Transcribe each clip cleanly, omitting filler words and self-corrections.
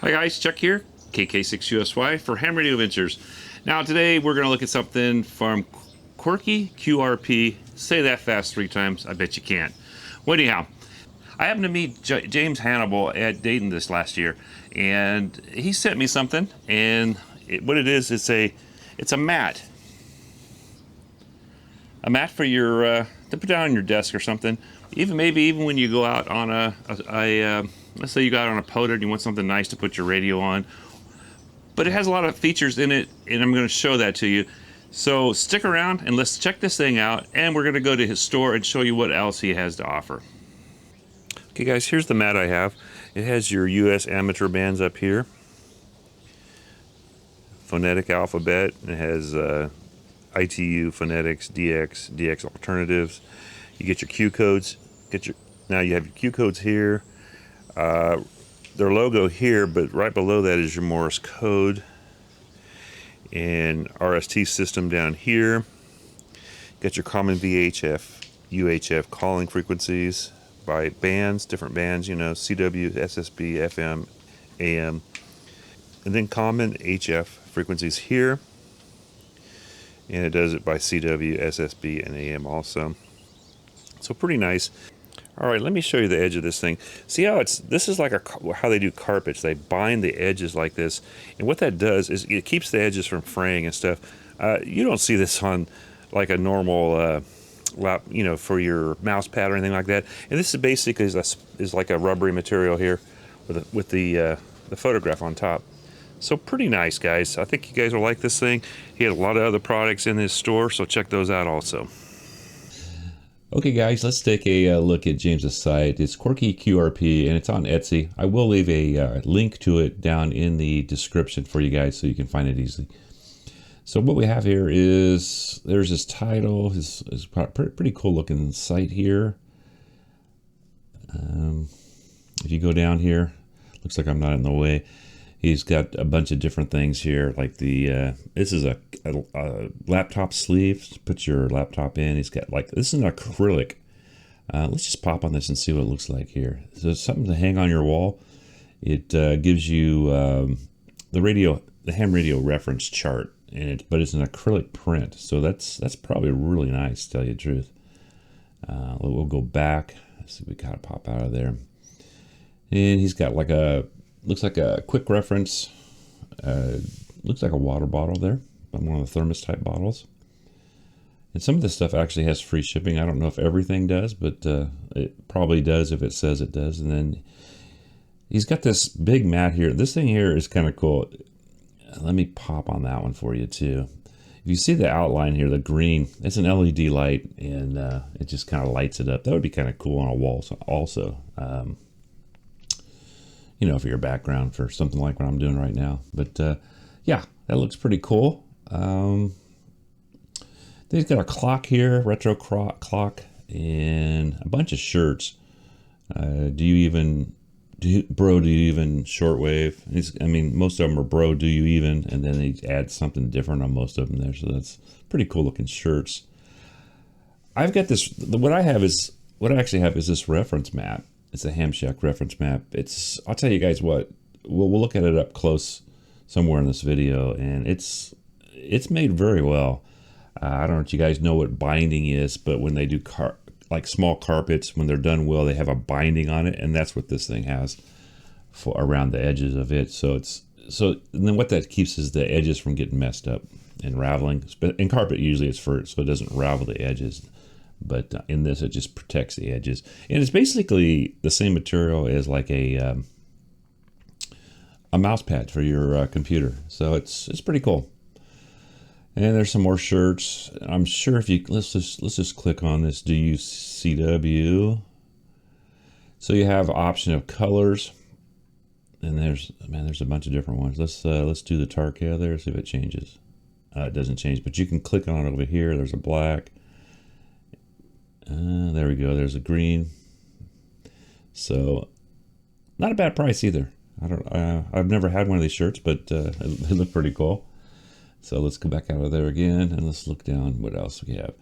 Hi guys, Chuck here, KK6USY for Ham Radio Ventures. Now today we're going to look at something from Quirky QRP. Say that fast 3 times, I bet you can't. Well, anyhow, I happened to meet James Hannibal at Dayton this last year, and he sent me something, and what it is, it's a mat. A mat for your, to put down on your desk or something. Maybe even when you go out on let's say you got on a poda and you want something nice to put your radio on. But it has a lot of features in it, and I'm going to show that to you. So stick around and let's check this thing out, and we're going to go to his store and show you what else he has to offer. Okay guys, here's the mat I have. It has your US amateur bands up here. Phonetic alphabet. It has ITU, phonetics, DX alternatives. You get your Q codes. Now you have your Q codes here. Their logo here, but right below that is your Morse code and RST system down here. Got your common VHF, UHF calling frequencies by bands, different bands, you know, CW, SSB, FM, AM, and then common HF frequencies here. And it does it by CW, SSB, and AM also. So pretty nice. All right, let me show you the edge of this thing. See how this is like how they do carpets. They bind the edges like this, and what that does is it keeps the edges from fraying and stuff. You don't see this on like a normal lap, you know, for your mouse pad or anything like that. And this is basically is like a rubbery material here with the photograph on top. So pretty nice, guys. I think you guys will like this thing. He had a lot of other products in his store, so check those out also. Okay guys, let's take a look at James's site. It's Quirky QRP and it's on Etsy. I will leave a link to it down in the description for you guys so you can find it easily. So what we have here is, there's his title, his pretty cool looking site here. If you go down here, looks like I'm not in the way. He's got a bunch of different things here, like this is a laptop sleeve to put your laptop in. He's got this is an acrylic. Let's just pop on this and see what it looks like here. So it's something to hang on your wall. It gives you the ham radio reference chart, but it's an acrylic print. So that's probably really nice, to tell you the truth. We'll go back. Let's see, we gotta pop out of there. And he's got looks like a quick reference. Looks like a water bottle there, one of the thermos type bottles. And some of this stuff actually has free shipping. I don't know if everything does, but it probably does if it says it does. And then he's got this big mat here. This thing here is kind of cool. Let me pop on that one for you too. If you see the outline here, the green, it's an LED light, and it just kind of lights it up. That would be kind of cool on a wall also. You know, for your background for something like what I'm doing right now. But yeah, that looks pretty cool. Then he's got a clock here, retro clock, and a bunch of shirts. Do you even shortwave? I mean, most of them are bro, do you even? And then they add something different on most of them there. So that's pretty cool looking shirts. I've got this, what I actually have is this reference map. It's a Ham Shack reference map. I'll tell you guys what, we'll look at it up close somewhere in this video, and it's made very well. I don't know if you guys know what binding is, but when they do like small carpets, when they're done well, they have a binding on it, and that's what this thing has for around the edges of it. So and then what that keeps is the edges from getting messed up and raveling. In carpet, usually it's so it doesn't ravel the edges. But in this, it just protects the edges. And it's basically the same material as like a mouse pad for your computer. So it's pretty cool. And there's some more shirts. I'm sure if you, let's just click on this, do you CW? So you have option of colors. And there's a bunch of different ones. Let's do the Tarka there, see if it changes. It doesn't change, but you can click on it over here. There's a black. There we go. There's a green. So not a bad price either. I've never had one of these shirts, but they look pretty cool. So let's go back out of there again and let's look down what else we have.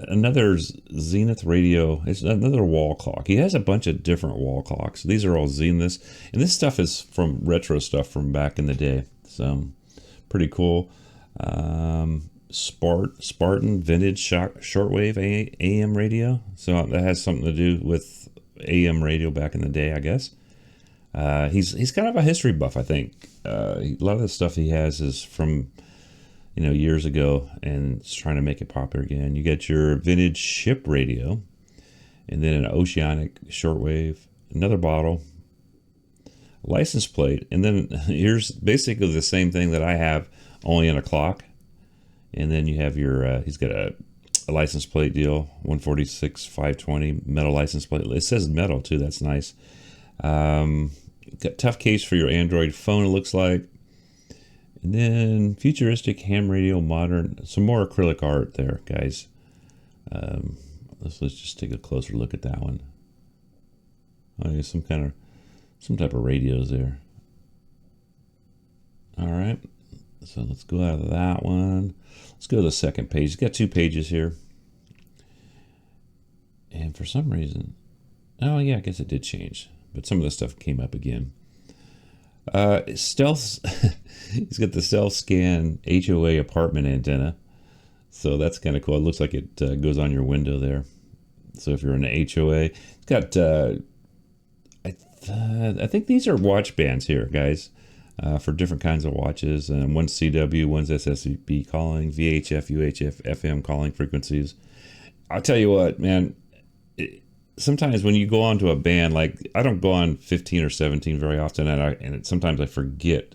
another Zenith radio. It's another wall clock. He has a bunch of different wall clocks. These are all Zeniths, and this stuff is from retro stuff from back in the day. So pretty cool. Spartan vintage shortwave AM radio. So that has something to do with AM radio back in the day, I guess. He's kind of a history buff, I think. A lot of the stuff he has is from years ago, and it's trying to make it popular again. You get your vintage ship radio, and then an oceanic shortwave, another bottle, license plate, and then here's basically the same thing that I have, only in a clock. And then you have your he's got a license plate deal, 146 520 metal license plate. It says metal too, that's nice. Got tough case for your Android phone, it looks like. And then futuristic ham radio, modern, some more acrylic art there, guys. Let's just take a closer look at that one. Oh, yeah, some type of radios there. All right, so let's go out of that one. Let's go to the second page. It's got 2 pages here, and for some reason, oh yeah, I guess it did change, but some of the stuff came up again. Stealth. He's got the self-scan HOA apartment antenna, so that's kind of cool. It looks like it goes on your window there. So if you're in an HOA, it's got I think these are watch bands here, guys, for different kinds of watches. One's CW, one's SSB calling, VHF, UHF, FM calling frequencies. I'll tell you what, man. Sometimes when you go on to a band, like I don't go on 15 or 17 very often, and sometimes I forget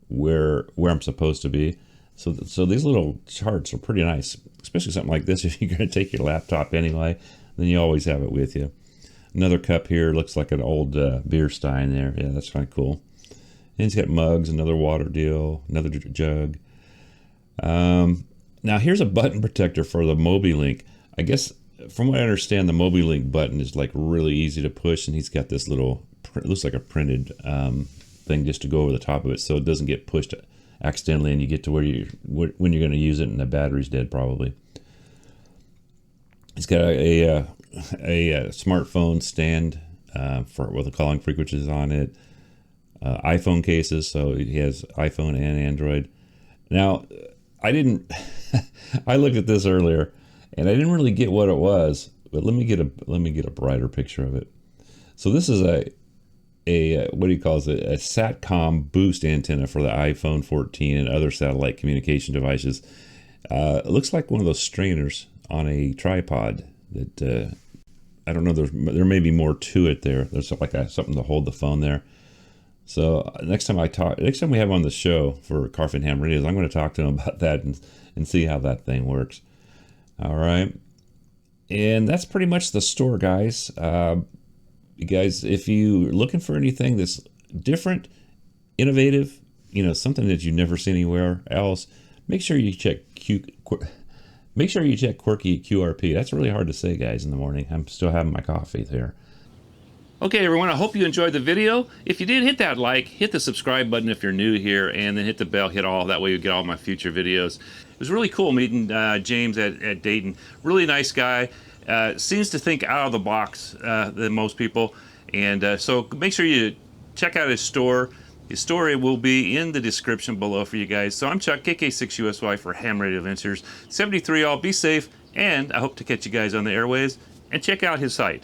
where I'm supposed to be. So these little charts are pretty nice, especially something like this. If you're going to take your laptop anyway, then you always have it with you. Another cup here, looks like an old beer stein there. Yeah, that's kind of cool. And he's got mugs, another water deal, another jug. Now here's a button protector for the MobiLink. I guess from what I understand, the MobiLink button is like really easy to push, and he's got this little, it looks like a printed thing just to go over the top of it, so it doesn't get pushed accidentally, and you get to when you're going to use it, and the battery's dead probably. He's got a smartphone stand with the calling frequencies on it. iPhone cases, so he has iPhone and Android. Now, I looked at this earlier, and I didn't really get what it was, but let me get a brighter picture of it. So this is a what do you call it? A SATCOM boost antenna for the iPhone 14 and other satellite communication devices. It looks like one of those strainers on a tripod. That I don't know. There may be more to it there. There's like something to hold the phone there. So next time we have on the show for Carfin Ham Radios, I'm going to talk to him about that and see how that thing works. All right. And that's pretty much the store, guys. You guys, if you're looking for anything that's different, innovative, something that you've never seen anywhere else, make sure you check Quirky QRP. That's really hard to say, guys, in the morning. I'm still having my coffee there. Okay, everyone, I hope you enjoyed the video. If you did, hit that like, hit the subscribe button if you're new here, and then hit the bell, hit all. That way you get all my future videos. It was really cool meeting James at Dayton. Really nice guy. Seems to think out of the box than most people. And so make sure you check out his store. His story will be in the description below for you guys. So I'm Chuck, KK6USY for Ham Radio Adventures. 73 all, be safe, and I hope to catch you guys on the airways. And check out his site.